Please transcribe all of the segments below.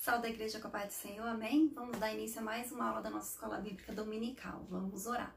Salve da igreja com a paz do Senhor, amém? Vamos dar início a mais uma aula da nossa escola bíblica dominical. Vamos orar.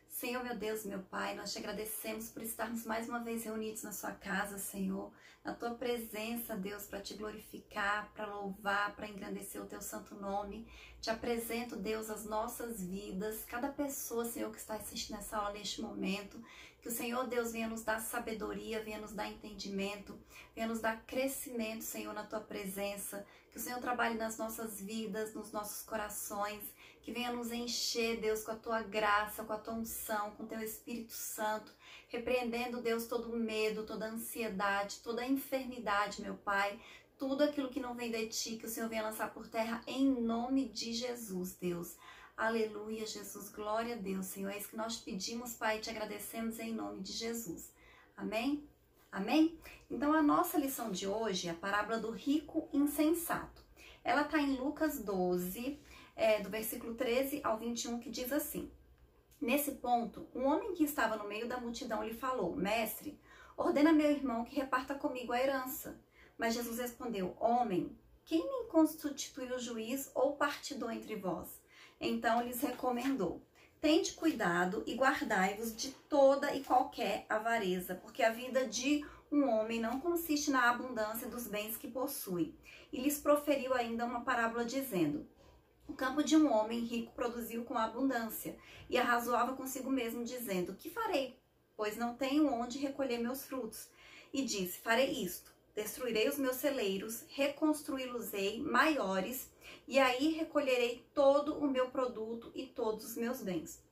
Senhor, meu Deus, meu Pai, nós te agradecemos por estarmos mais uma vez reunidos na sua casa, Senhor, na tua presença, Deus, para te glorificar, para louvar, para engrandecer o teu santo nome. Te apresento, Deus, as nossas vidas, cada pessoa, Senhor, que está assistindo essa aula neste momento, que o Senhor, Deus, venha nos dar sabedoria, venha nos dar entendimento, venha nos dar crescimento, Senhor, na tua presença, que o Senhor trabalhe nas nossas vidas, nos nossos corações, que venha nos encher, Deus, com a tua graça, com a tua unção, com o teu Espírito Santo, repreendendo, Deus, todo o medo, toda a ansiedade, toda a enfermidade, meu Pai, tudo aquilo que não vem de ti, que o Senhor venha lançar por terra em nome de Jesus, Deus. Aleluia, Jesus, glória a Deus, Senhor. É isso que nós pedimos, Pai, e te agradecemos em nome de Jesus. Amém? Amém? Então, a nossa lição de hoje é a parábola do rico insensato. Ela está em Lucas 12, do versículo 13 ao 21, que diz assim: Nesse ponto, um homem que estava no meio da multidão lhe falou: Mestre, ordena meu irmão que reparta comigo a herança. Mas Jesus respondeu: Homem, quem me constituiu juiz ou partidor entre vós? Então lhes recomendou: Tende cuidado e guardai-vos de toda e qualquer avareza, porque a vida de um homem não consiste na abundância dos bens que possui. E lhes proferiu ainda uma parábola dizendo: O campo de um homem rico produziu com abundância, e arrazoava consigo mesmo, dizendo: Que farei? Pois não tenho onde recolher meus frutos. E disse: Farei isto: destruirei os meus celeiros, reconstruí-los-ei maiores, e aí recolherei todo o meu produto e todos os meus bens.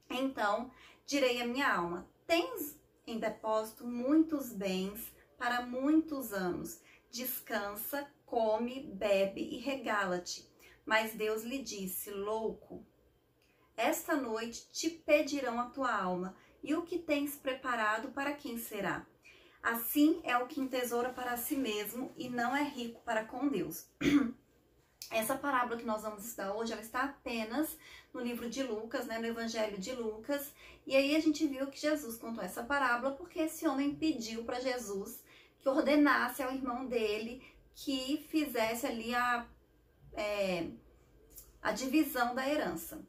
Então direi à minha alma: Tens em depósito muitos bens para muitos anos. Descansa, come, bebe e regala-te. Mas Deus lhe disse: Louco, esta noite te pedirão a tua alma, e o que tens preparado para quem será? Assim é o que entesoura para si mesmo e não é rico para com Deus. Essa parábola que nós vamos estudar hoje, ela está apenas no livro de Lucas, no Evangelho de Lucas. E aí a gente viu que Jesus contou essa parábola porque esse homem pediu para Jesus que ordenasse ao irmão dele que fizesse ali a divisão da herança.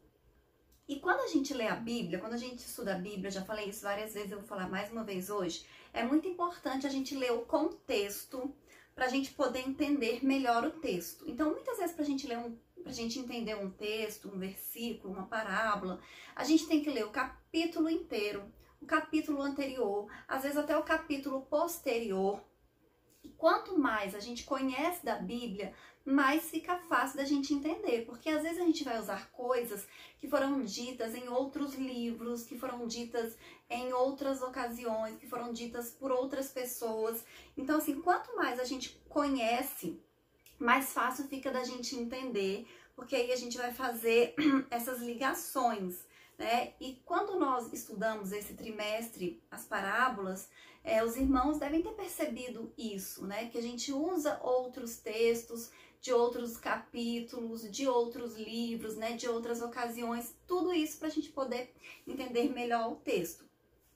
E quando a gente lê a Bíblia, quando a gente estuda a Bíblia, já falei isso várias vezes, eu vou falar mais uma vez hoje, é muito importante a gente ler o contexto para a gente poder entender melhor o texto. Então, muitas vezes, para a gente entender um texto, um versículo, uma parábola, a gente tem que ler o capítulo inteiro, o capítulo anterior, às vezes até o capítulo posterior. E quanto mais a gente conhece da Bíblia, mais fica fácil da gente entender, porque às vezes a gente vai usar coisas que foram ditas em outros livros, que foram ditas em outras ocasiões, que foram ditas por outras pessoas. Então, assim, quanto mais a gente conhece, mais fácil fica da gente entender, porque aí a gente vai fazer essas ligações, né? E quando nós estudamos esse trimestre, as parábolas, os irmãos devem ter percebido isso, né? Que a gente usa outros textos, de outros capítulos, de outros livros, né? De outras ocasiões, tudo isso para a gente poder entender melhor o texto.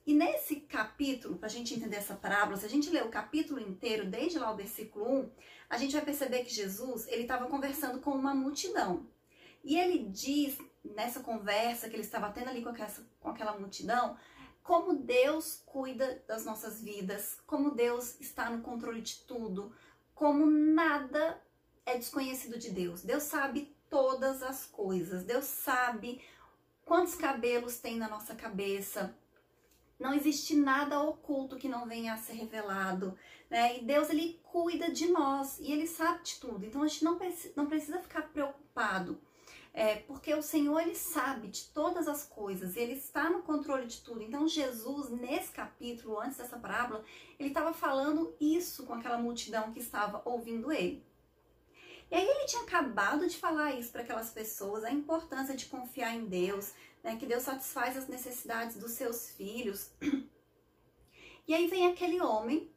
E nesse capítulo, para a gente entender essa parábola, se a gente ler o capítulo inteiro, desde lá o versículo 1, a gente vai perceber que Jesus, ele estava conversando com uma multidão. E ele diz, nessa conversa que ele estava tendo ali com aquela multidão, como Deus cuida das nossas vidas, como Deus está no controle de tudo, como nada é desconhecido de Deus. Deus sabe todas as coisas, Deus sabe quantos cabelos tem na nossa cabeça, não existe nada oculto que não venha a ser revelado, né? E Deus, ele cuida de nós e ele sabe de tudo, então a gente não precisa ficar preocupado. Porque o Senhor, ele sabe de todas as coisas, ele está no controle de tudo. Então Jesus, nesse capítulo, antes dessa parábola, ele estava falando isso com aquela multidão que estava ouvindo ele. E aí ele tinha acabado de falar isso para aquelas pessoas, a importância de confiar em Deus, né, que Deus satisfaz as necessidades dos seus filhos. E aí vem aquele homem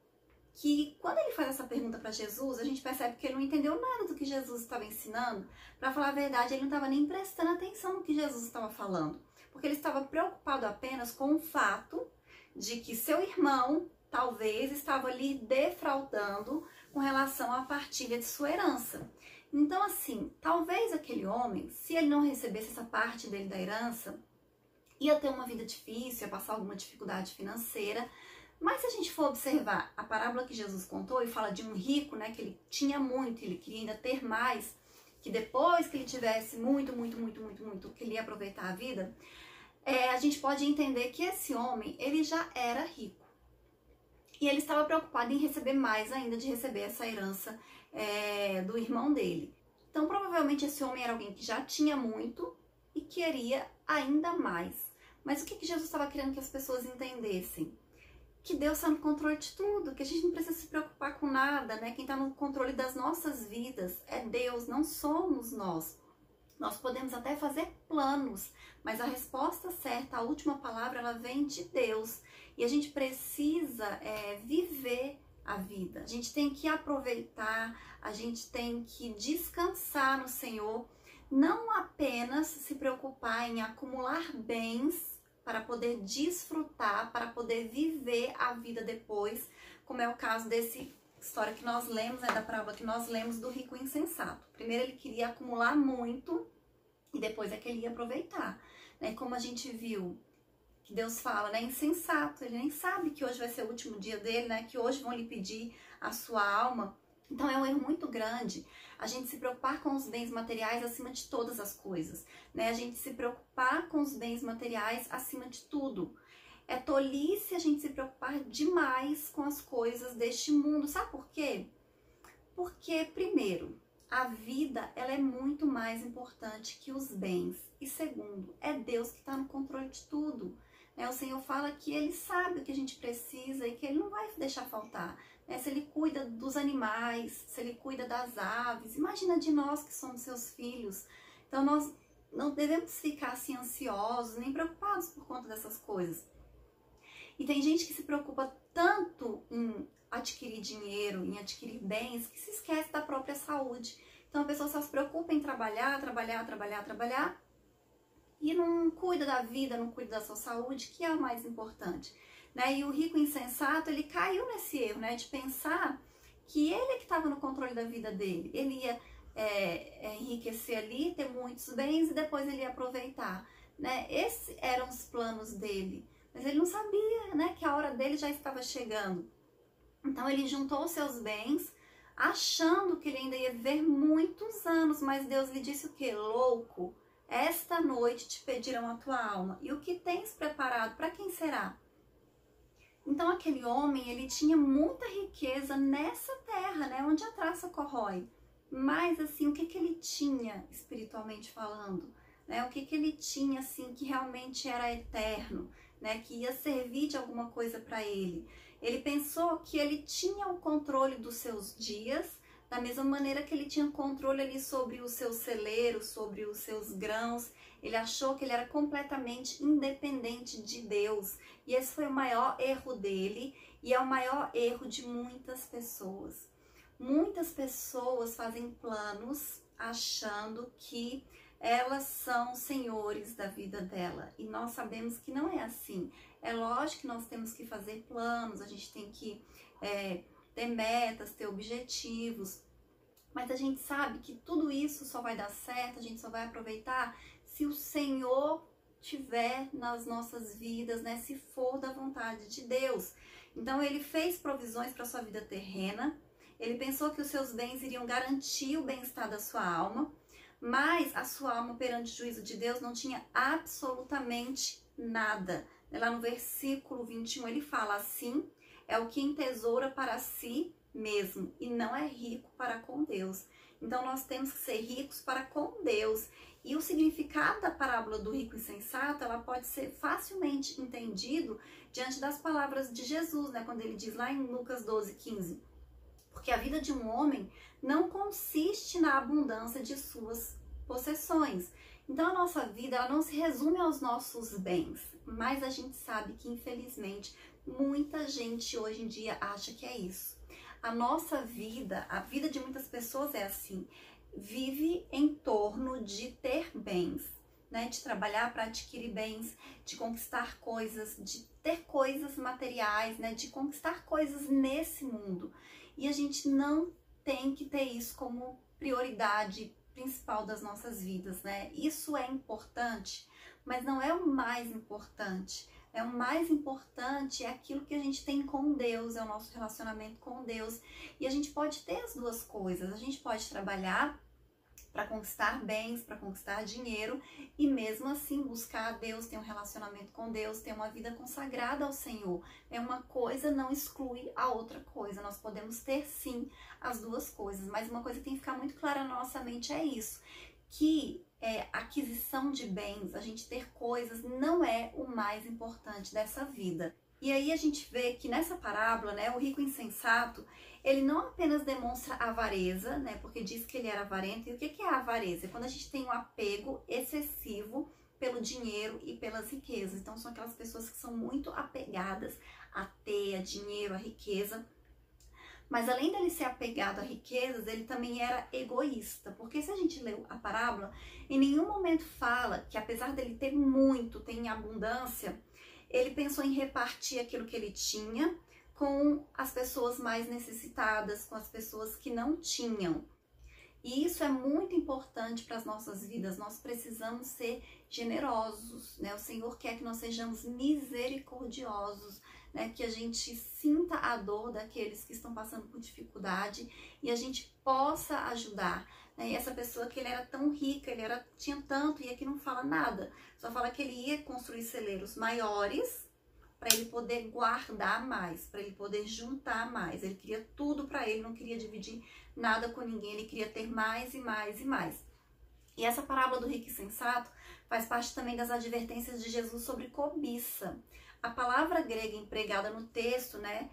que, quando ele faz essa pergunta para Jesus, a gente percebe que ele não entendeu nada do que Jesus estava ensinando. Para falar a verdade, ele não estava nem prestando atenção no que Jesus estava falando, porque ele estava preocupado apenas com o fato de que seu irmão, talvez, estava ali defraudando com relação à partilha de sua herança. Então, assim, talvez aquele homem, se ele não recebesse essa parte dele da herança, ia ter uma vida difícil, ia passar alguma dificuldade financeira. Mas se a gente for observar a parábola que Jesus contou e fala de um rico, né, que ele tinha muito, ele queria ainda ter mais, que depois que ele tivesse muito, que ele ia aproveitar a vida, a gente pode entender que esse homem, ele já era rico. E ele estava preocupado em receber mais ainda, de receber essa herança do irmão dele. Então, provavelmente esse homem era alguém que já tinha muito e queria ainda mais. Mas o que Jesus estava querendo que as pessoas entendessem? Que Deus está no controle de tudo, que a gente não precisa se preocupar com nada, né? Quem está no controle das nossas vidas é Deus, não somos nós. Nós podemos até fazer planos, mas a resposta certa, a última palavra, ela vem de Deus. E a gente precisa viver a vida. A gente tem que aproveitar, a gente tem que descansar no Senhor, não apenas se preocupar em acumular bens para poder desfrutar, para poder viver a vida depois, como é o caso desse história que nós lemos, da parábola que nós lemos do rico insensato. Primeiro ele queria acumular muito e depois é que ele ia aproveitar. Né? Como a gente viu que Deus fala, né? Insensato, ele nem sabe que hoje vai ser o último dia dele, né? Que hoje vão lhe pedir a sua alma. Então é um erro muito grande a gente se preocupar com os bens materiais acima de todas as coisas, né? A gente se preocupar com os bens materiais acima de tudo. É tolice a gente se preocupar demais com as coisas deste mundo. Sabe por quê? Porque, primeiro, a vida ela é muito mais importante que os bens. E segundo, é Deus que está no controle de tudo. O Senhor fala que Ele sabe o que a gente precisa e que Ele não vai deixar faltar. Se Ele cuida dos animais, se Ele cuida das aves, imagina de nós que somos seus filhos. Então nós não devemos ficar assim ansiosos, nem preocupados por conta dessas coisas. E tem gente que se preocupa tanto em adquirir dinheiro, em adquirir bens, que se esquece da própria saúde. Então a pessoa só se preocupa em trabalhar e não cuida da vida, não cuida da sua saúde, que é o mais importante. E o rico insensato, ele caiu nesse erro, de pensar que ele é que estava no controle da vida dele. Ele ia enriquecer ali, ter muitos bens e depois ele ia aproveitar. Esses eram os planos dele. Mas ele não sabia, que a hora dele já estava chegando. Então ele juntou os seus bens, achando que ele ainda ia viver muitos anos. Mas Deus lhe disse o quê? Louco, esta noite te pedirão a tua alma. E o que tens preparado, para quem será? Então aquele homem, ele tinha muita riqueza nessa terra, onde a traça corrói. Mas assim, o que ele tinha espiritualmente falando? O que ele tinha assim que realmente era eterno, que ia servir de alguma coisa para ele? Ele pensou que ele tinha o controle dos seus dias, da mesma maneira que ele tinha controle ali sobre os seus celeiros, sobre os seus grãos. Ele achou que ele era completamente independente de Deus. E esse foi o maior erro dele e é o maior erro de muitas pessoas. Muitas pessoas fazem planos achando que elas são senhores da vida dela. E nós sabemos que não é assim. É lógico que nós temos que fazer planos, a gente tem que ter metas, ter objetivos. Mas a gente sabe que tudo isso só vai dar certo, a gente só vai aproveitar se o Senhor tiver nas nossas vidas, se for da vontade de Deus. Então ele fez provisões para a sua vida terrena, ele pensou que os seus bens iriam garantir o bem-estar da sua alma, mas a sua alma perante o juízo de Deus não tinha absolutamente nada. Lá no versículo 21 ele fala assim: é o que entesoura para si mesmo e não é rico para com Deus. Então nós temos que ser ricos para com Deus. E o significado da parábola do rico insensato, ela pode ser facilmente entendido diante das palavras de Jesus, quando ele diz lá em Lucas 12:15, porque a vida de um homem não consiste na abundância de suas possessões. Então a nossa vida, ela não se resume aos nossos bens, mas a gente sabe que infelizmente muita gente hoje em dia acha que é isso. A nossa vida, a vida de muitas pessoas é assim, vive em torno de ter bens, de trabalhar para adquirir bens, de conquistar coisas, de ter coisas materiais, de conquistar coisas nesse mundo. E a gente não tem que ter isso como prioridade principal das nossas vidas, né? Isso é importante, mas não é o mais importante. O mais importante é aquilo que a gente tem com Deus, é o nosso relacionamento com Deus. E a gente pode ter as duas coisas. A gente pode trabalhar para conquistar bens, para conquistar dinheiro e mesmo assim buscar a Deus, ter um relacionamento com Deus, ter uma vida consagrada ao Senhor. Uma coisa não exclui a outra coisa. Nós podemos ter sim as duas coisas, mas uma coisa que tem que ficar muito clara na nossa mente é isso, que aquisição de bens, a gente ter coisas, não é o mais importante dessa vida. E aí a gente vê que nessa parábola, né, o rico insensato, ele não apenas demonstra avareza, né, porque diz que ele era avarento. E o que é a avareza? É quando a gente tem um apego excessivo pelo dinheiro e pelas riquezas. Então são aquelas pessoas que são muito apegadas a ter, a dinheiro, a riqueza. Mas além dele ser apegado a riquezas, ele também era egoísta. Porque se a gente lê a parábola, em nenhum momento fala que apesar dele ter muito, ter em abundância, ele pensou em repartir aquilo que ele tinha com as pessoas mais necessitadas, com as pessoas que não tinham. E isso é muito importante para as nossas vidas. Nós precisamos ser generosos, né? O Senhor quer que nós sejamos misericordiosos, né? Que a gente sinta a dor daqueles que estão passando por dificuldade e a gente possa ajudar, né? E essa pessoa que ele era tão rica, tinha tanto, e aqui não fala nada, só fala que ele ia construir celeiros maiores para ele poder guardar mais, para ele poder juntar mais. Ele queria tudo para ele, não queria dividir nada com ninguém, ele queria ter mais e mais e mais. E essa parábola do rico insensato faz parte também das advertências de Jesus sobre cobiça. A palavra grega empregada no texto, né,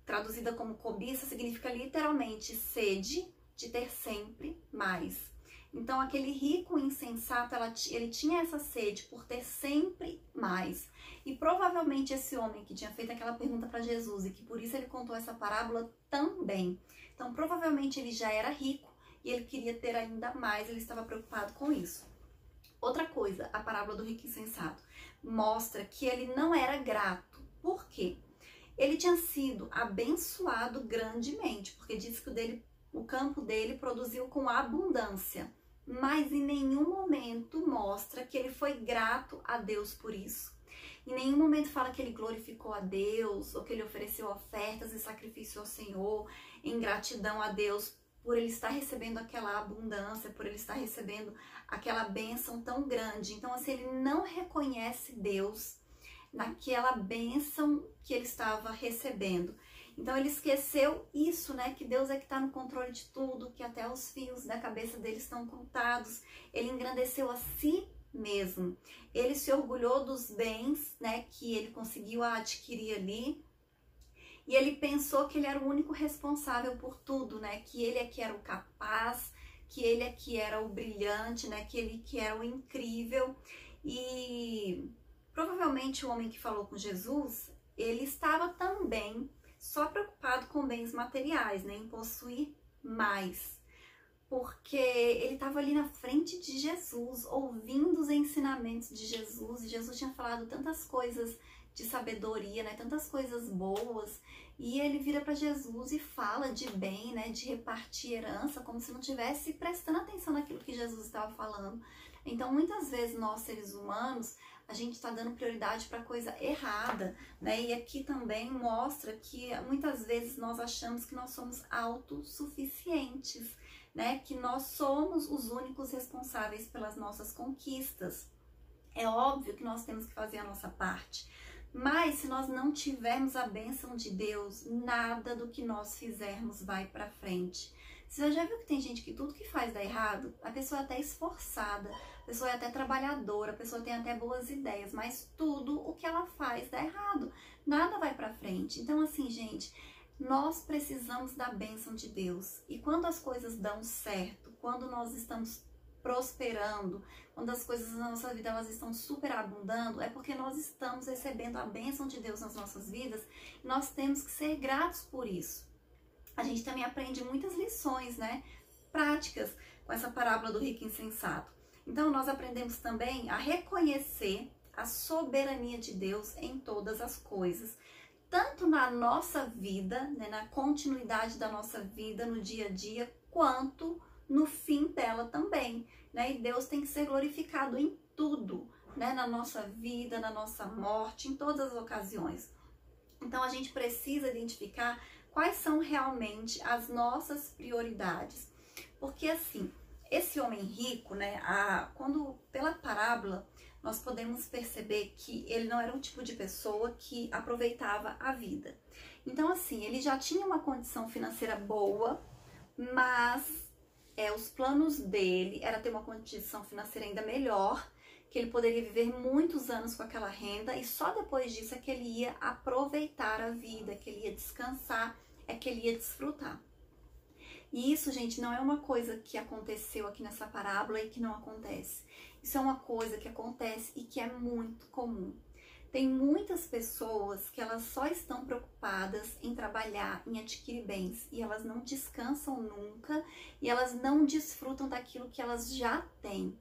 traduzida como cobiça, significa literalmente sede de ter sempre mais. Então, aquele rico insensato, ele tinha essa sede por ter sempre mais. E provavelmente esse homem que tinha feito aquela pergunta para Jesus e que por isso ele contou essa parábola também. Então, provavelmente ele já era rico e ele queria ter ainda mais, ele estava preocupado com isso. Outra coisa, a parábola do rico insensato mostra que ele não era grato. Por quê? Ele tinha sido abençoado grandemente, porque diz que o campo dele produziu com abundância, mas em nenhum momento mostra que ele foi grato a Deus por isso. Em nenhum momento fala que ele glorificou a Deus, ou que ele ofereceu ofertas e sacrifício ao Senhor em gratidão a Deus por ele estar recebendo aquela abundância, por ele estar recebendo aquela bênção tão grande. Então, assim, ele não reconhece Deus naquela bênção que ele estava recebendo. Então, ele esqueceu isso, né? Que Deus é que está no controle de tudo, que até os fios da cabeça dele estão contados. Ele engrandeceu a si mesmo. Ele se orgulhou dos bens, né, que ele conseguiu adquirir ali. E ele pensou que ele era o único responsável por tudo, né? Que ele é que era o capaz, que ele é que era o brilhante, né? Que ele que era o incrível. E provavelmente o homem que falou com Jesus, ele estava também só preocupado com bens materiais, né? Em possuir mais. Porque ele estava ali na frente de Jesus, ouvindo os ensinamentos de Jesus. E Jesus tinha falado tantas coisas de sabedoria, né? Tantas coisas boas. E ele vira para Jesus e fala de bem, né? De repartir herança, como se não tivesse prestando atenção naquilo que Jesus estava falando. Então, muitas vezes, nós, seres humanos, a gente está dando prioridade para coisa errada, né? E aqui também mostra que muitas vezes nós achamos que nós somos autossuficientes, né? Que nós somos os únicos responsáveis pelas nossas conquistas. É óbvio que nós temos que fazer a nossa parte, mas se nós não tivermos a bênção de Deus, nada do que nós fizermos vai para frente. Você já viu que tem gente que tudo que faz dá errado? A pessoa é até esforçada, a pessoa é até trabalhadora, a pessoa tem até boas ideias, mas tudo o que ela faz dá errado, nada vai para frente. Então, assim, gente, nós precisamos da bênção de Deus. E quando as coisas dão certo, quando nós estamos prosperando, quando as coisas na nossa vida elas estão superabundando, é porque nós estamos recebendo a bênção de Deus nas nossas vidas e nós temos que ser gratos por isso. A gente também aprende muitas lições, né, práticas com essa parábola do rico insensato. Então, nós aprendemos também a reconhecer a soberania de Deus em todas as coisas, tanto na nossa vida, né, na continuidade da nossa vida, no dia a dia, quanto no fim dela também, né? E Deus tem que ser glorificado em tudo, né? Na nossa vida, na nossa morte, em todas as ocasiões. Então a gente precisa identificar quais são realmente as nossas prioridades. Porque assim, esse homem rico, né, quando pela parábola nós podemos perceber que ele não era um tipo de pessoa que aproveitava a vida. Então assim, ele já tinha uma condição financeira boa, mas os planos dele era ter uma condição financeira ainda melhor, que ele poderia viver muitos anos com aquela renda e só depois disso é que ele ia aproveitar a vida, que ele ia descansar, é que ele ia desfrutar. E isso, gente, não é uma coisa que aconteceu aqui nessa parábola e que não acontece. Isso é uma coisa que acontece e que é muito comum. Tem muitas pessoas que elas só estão preocupadas em trabalhar, em adquirir bens, e elas não descansam nunca, e elas não desfrutam daquilo que elas já têm.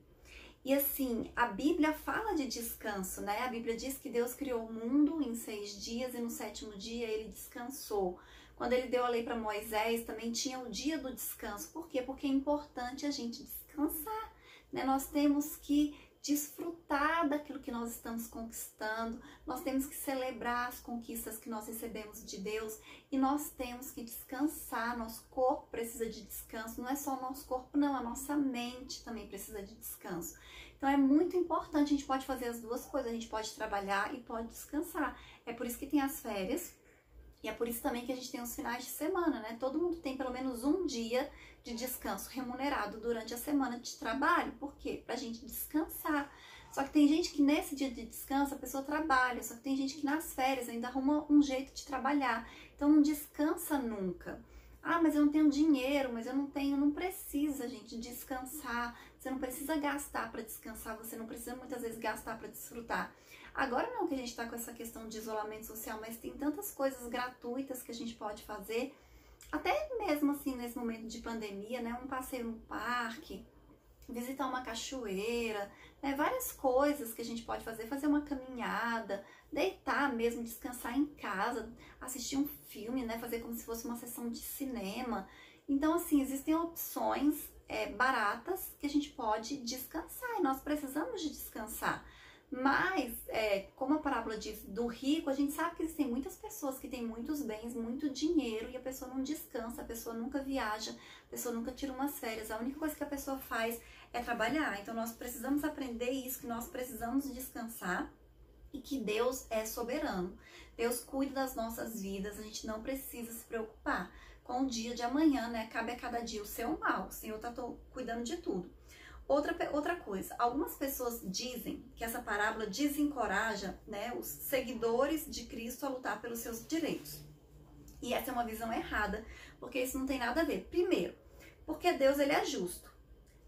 E assim, a Bíblia fala de descanso, né? A Bíblia diz que Deus criou o mundo em 6 dias e no 7º dia ele descansou. Quando ele deu a lei para Moisés, também tinha o dia do descanso. Por quê? Porque é importante a gente descansar, né? Nós temos que desfrutar daquilo que nós estamos conquistando, nós temos que celebrar as conquistas que nós recebemos de Deus e nós temos que descansar. Nosso corpo precisa de descanso, não é só o nosso corpo não, a nossa mente também precisa de descanso. Então é muito importante, a gente pode fazer as duas coisas, a gente pode trabalhar e pode descansar. É por isso que tem as férias e é por isso também que a gente tem os finais de semana, né? Todo mundo tem pelo menos um dia de descanso remunerado durante a semana de trabalho. Por quê? Pra gente descansar. Só que tem gente que nesse dia de descanso a pessoa trabalha, só que tem gente que nas férias ainda arruma um jeito de trabalhar. Então não descansa nunca. Ah, mas eu não tenho dinheiro, mas eu não tenho, não precisa, gente, descansar. Você não precisa gastar para descansar, você não precisa muitas vezes gastar para desfrutar. Agora não que a gente está com essa questão de isolamento social, mas tem tantas coisas gratuitas que a gente pode fazer, até mesmo assim nesse momento de pandemia, né? Um passeio no parque, visitar uma cachoeira, né? Várias coisas que a gente pode fazer uma caminhada, deitar mesmo, descansar em casa, assistir um filme, né? Fazer como se fosse uma sessão de cinema. Então, assim, existem opções baratas que a gente pode descansar e nós precisamos de descansar. Mas, como a parábola diz do rico, a gente sabe que existem muitas pessoas que têm muitos bens, muito dinheiro e a pessoa não descansa, a pessoa nunca viaja, a pessoa nunca tira umas férias. A única coisa que a pessoa faz é trabalhar. Então, nós precisamos aprender isso, que nós precisamos descansar e que Deus é soberano. Deus cuida das nossas vidas, a gente não precisa se preocupar com o dia de amanhã, né? Cabe a cada dia o seu mal, o Senhor está cuidando de tudo. Outra coisa, algumas pessoas dizem que essa parábola desencoraja, né, os seguidores de Cristo a lutar pelos seus direitos. E essa é uma visão errada, porque isso não tem nada a ver. Primeiro, porque Deus ele é justo.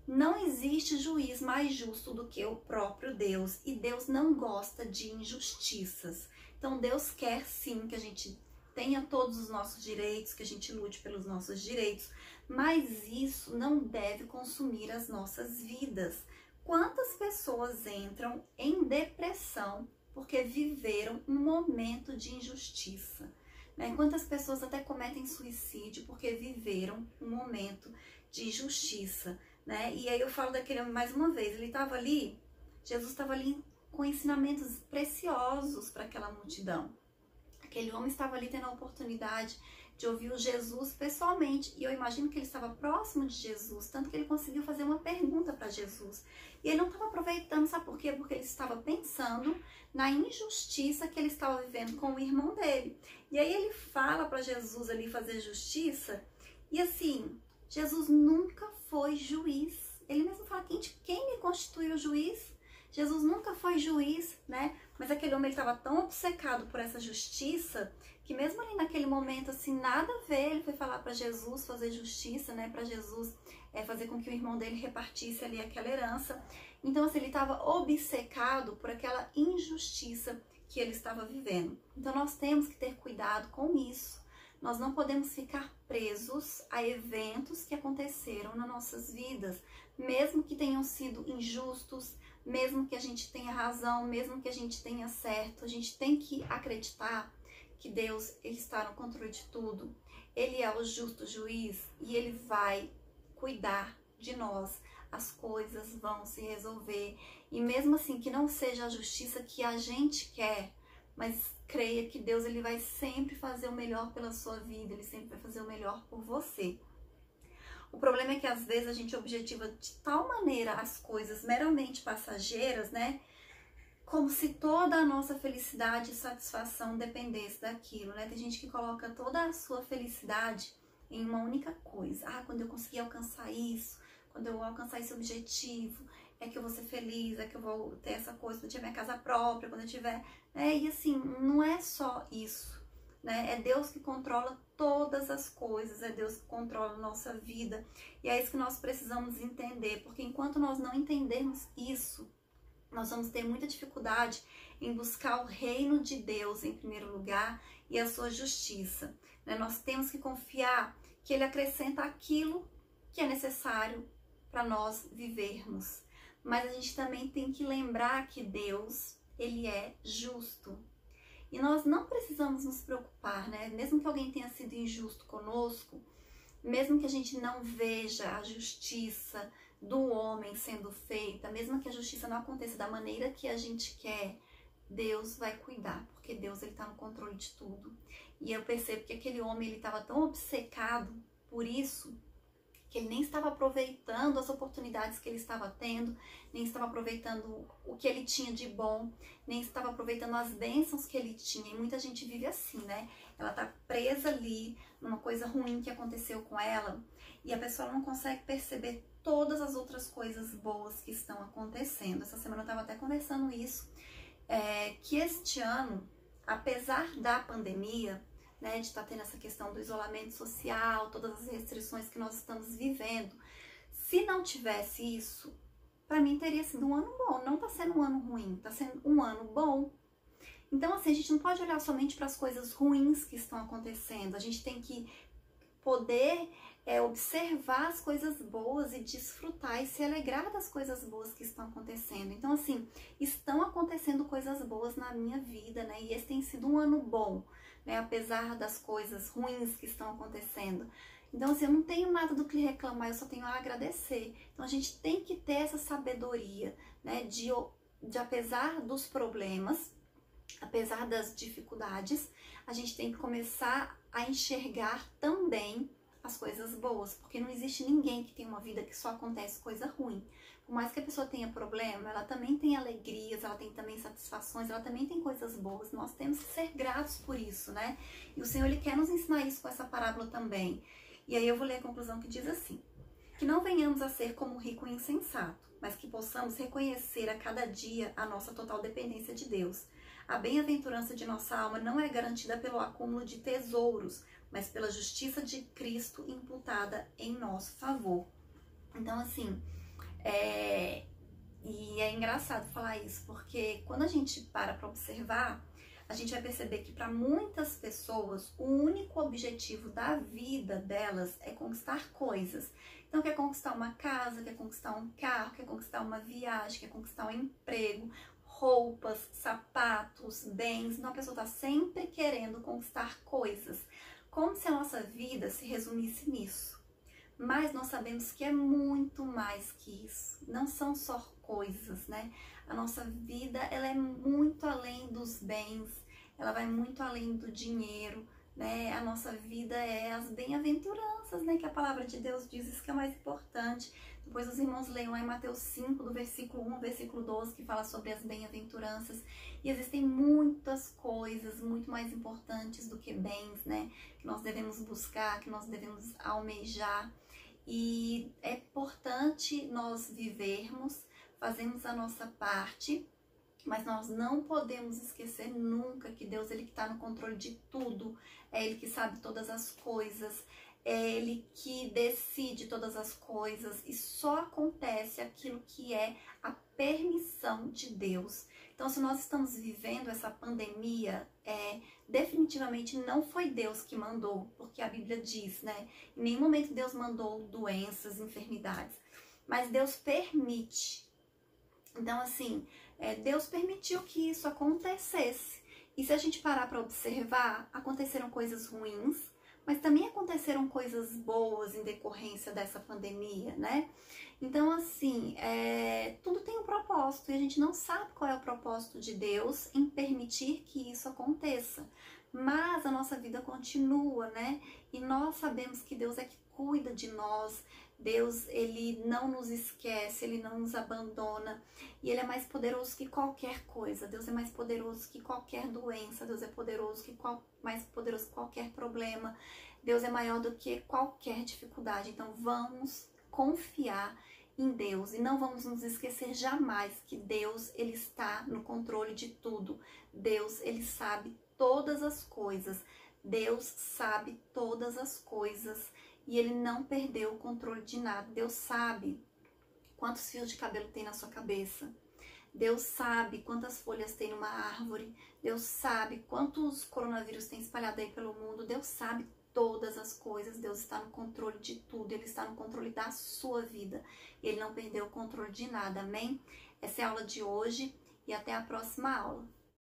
Não existe juiz mais justo do que o próprio Deus. E Deus não gosta de injustiças. Então Deus quer sim que a gente tenha todos os nossos direitos, que a gente lute pelos nossos direitos. Mas isso não deve consumir as nossas vidas. Quantas pessoas entram em depressão porque viveram um momento de injustiça? Né? Quantas pessoas até cometem suicídio porque viveram um momento de injustiça? Né? E aí eu falo daquele homem mais uma vez, ele estava ali, Jesus estava ali com ensinamentos preciosos para aquela multidão. Aquele homem estava ali tendo a oportunidade de ouvir o Jesus pessoalmente. E eu imagino que ele estava próximo de Jesus, tanto que ele conseguiu fazer uma pergunta para Jesus. E ele não estava aproveitando, sabe por quê? Porque ele estava pensando na injustiça que ele estava vivendo com o irmão dele. E aí ele fala para Jesus ali fazer justiça. E assim, Jesus nunca foi juiz. Ele mesmo fala, quem me constituiu juiz? Jesus nunca foi juiz, né? Mas aquele homem estava tão obcecado por essa justiça que mesmo ali naquele momento, assim, nada a ver, ele foi falar para Jesus fazer justiça, né? Para Jesus fazer com que o irmão dele repartisse ali aquela herança. Então, assim, ele estava obcecado por aquela injustiça que ele estava vivendo. Então, nós temos que ter cuidado com isso. Nós não podemos ficar presos a eventos que aconteceram nas nossas vidas, mesmo que tenham sido injustos, mesmo que a gente tenha razão, mesmo que a gente tenha certo. A gente tem que acreditar que Deus, ele está no controle de tudo. Ele é o justo juiz e ele vai cuidar de nós. As coisas vão se resolver. E mesmo assim, que não seja a justiça que a gente quer, mas creia que Deus, ele vai sempre fazer o melhor pela sua vida, ele sempre vai fazer o melhor por você. O problema é que às vezes a gente objetiva de tal maneira as coisas meramente passageiras, né? Como se toda a nossa felicidade e satisfação dependesse daquilo, né? Tem gente que coloca toda a sua felicidade em uma única coisa. Ah, quando eu conseguir alcançar isso, quando eu alcançar esse objetivo, é que eu vou ser feliz, é que eu vou ter essa coisa, quando eu tiver minha casa própria, quando eu tiver... E assim, não é só isso, né? É Deus que controla todas as coisas, é Deus que controla a nossa vida. E é isso que nós precisamos entender, porque enquanto nós não entendermos isso, nós vamos ter muita dificuldade em buscar o reino de Deus em primeiro lugar e a sua justiça, né? Nós temos que confiar que Ele acrescenta aquilo que é necessário para nós vivermos. Mas a gente também tem que lembrar que Deus, Ele é justo. E nós não precisamos nos preocupar, né? Mesmo que alguém tenha sido injusto conosco, mesmo que a gente não veja a justiça do homem sendo feita, mesmo que a justiça não aconteça da maneira que a gente quer, Deus vai cuidar, porque Deus, ele está no controle de tudo. E eu percebo que aquele homem, ele estava tão obcecado por isso, que ele nem estava aproveitando as oportunidades que ele estava tendo, nem estava aproveitando o que ele tinha de bom, nem estava aproveitando as bênçãos que ele tinha. E muita gente vive assim, né? Ela tá presa ali numa coisa ruim que aconteceu com ela e a pessoa não consegue perceber todas as outras coisas boas que estão acontecendo. Essa semana eu estava até conversando isso, que este ano, apesar da pandemia, né, de estar tendo essa questão do isolamento social, todas as restrições que nós estamos vivendo, se não tivesse isso, para mim teria sido um ano bom. Não está sendo um ano ruim, está sendo um ano bom. Então, assim, a gente não pode olhar somente para as coisas ruins que estão acontecendo, a gente tem que poder observar as coisas boas e desfrutar e se alegrar das coisas boas que estão acontecendo. Então, assim, estão acontecendo coisas boas na minha vida, né? E esse tem sido um ano bom, né? Apesar das coisas ruins que estão acontecendo. Então, assim, eu não tenho nada do que reclamar, eu só tenho a agradecer. Então, a gente tem que ter essa sabedoria, né? De apesar dos problemas, apesar das dificuldades, a gente tem que começar a enxergar também as coisas boas, porque não existe ninguém que tem uma vida que só acontece coisa ruim. Por mais que a pessoa tenha problema, ela também tem alegrias, ela tem também satisfações, ela também tem coisas boas. Nós temos que ser gratos por isso, né? E o Senhor, ele quer nos ensinar isso com essa parábola também. E aí eu vou ler a conclusão que diz assim: que não venhamos a ser como o rico e insensato, mas que possamos reconhecer a cada dia a nossa total dependência de Deus. A bem-aventurança de nossa alma não é garantida pelo acúmulo de tesouros, mas pela justiça de Cristo imputada em nosso favor. Então, assim, e é engraçado falar isso, porque quando a gente para observar, a gente vai perceber que para muitas pessoas, o único objetivo da vida delas é conquistar coisas. Então, quer conquistar uma casa, quer conquistar um carro, quer conquistar uma viagem, quer conquistar um emprego, roupas, sapatos, bens. Então, a pessoa está sempre querendo conquistar coisas, como se a nossa vida se resumisse nisso. Mas nós sabemos que é muito mais que isso. Não são só coisas, né? A nossa vida, ela é muito além dos bens, ela vai muito além do dinheiro, né? A nossa vida é as bem-aventuranças, né? Que a palavra de Deus diz, isso que é mais importante. Depois os irmãos leiam lá em Mateus 5, do versículo 1 ao versículo 12, que fala sobre as bem-aventuranças. E existem muitas coisas muito mais importantes do que bens, né? Que nós devemos buscar, que nós devemos almejar. E é importante nós vivermos, fazermos a nossa parte, mas nós não podemos esquecer nunca que Deus, ele que está no controle de tudo, é Ele que sabe todas as coisas, é Ele que decide todas as coisas e só acontece aquilo que é a permissão de Deus. Então, se nós estamos vivendo essa pandemia, definitivamente não foi Deus que mandou, porque a Bíblia diz, né? Em nenhum momento Deus mandou doenças, enfermidades, mas Deus permite. Então, assim, Deus permitiu que isso acontecesse. E se a gente parar para observar, aconteceram coisas ruins, mas também aconteceram coisas boas em decorrência dessa pandemia, né? Então, assim, tudo tem um propósito e a gente não sabe qual é o propósito de Deus em permitir que isso aconteça. Mas a nossa vida continua, né? E nós sabemos que Deus é que cuida de nós. Deus, Ele não nos esquece, Ele não nos abandona. E Ele é mais poderoso que qualquer coisa. Deus é mais poderoso que qualquer doença. Deus é poderoso mais poderoso que qualquer problema. Deus é maior do que qualquer dificuldade. Então vamos confiar em Deus e não vamos nos esquecer jamais que Deus, Ele está no controle de tudo. Deus, Ele sabe todas as coisas. Deus sabe todas as coisas e Ele não perdeu o controle de nada. Deus sabe quantos fios de cabelo tem na sua cabeça. Deus sabe quantas folhas tem numa árvore. Deus sabe quantos coronavírus tem espalhado aí pelo mundo. Deus sabe todas as coisas. Deus está no controle de tudo. Ele está no controle da sua vida. Ele não perdeu o controle de nada. Amém? Essa é a aula de hoje e até a próxima aula.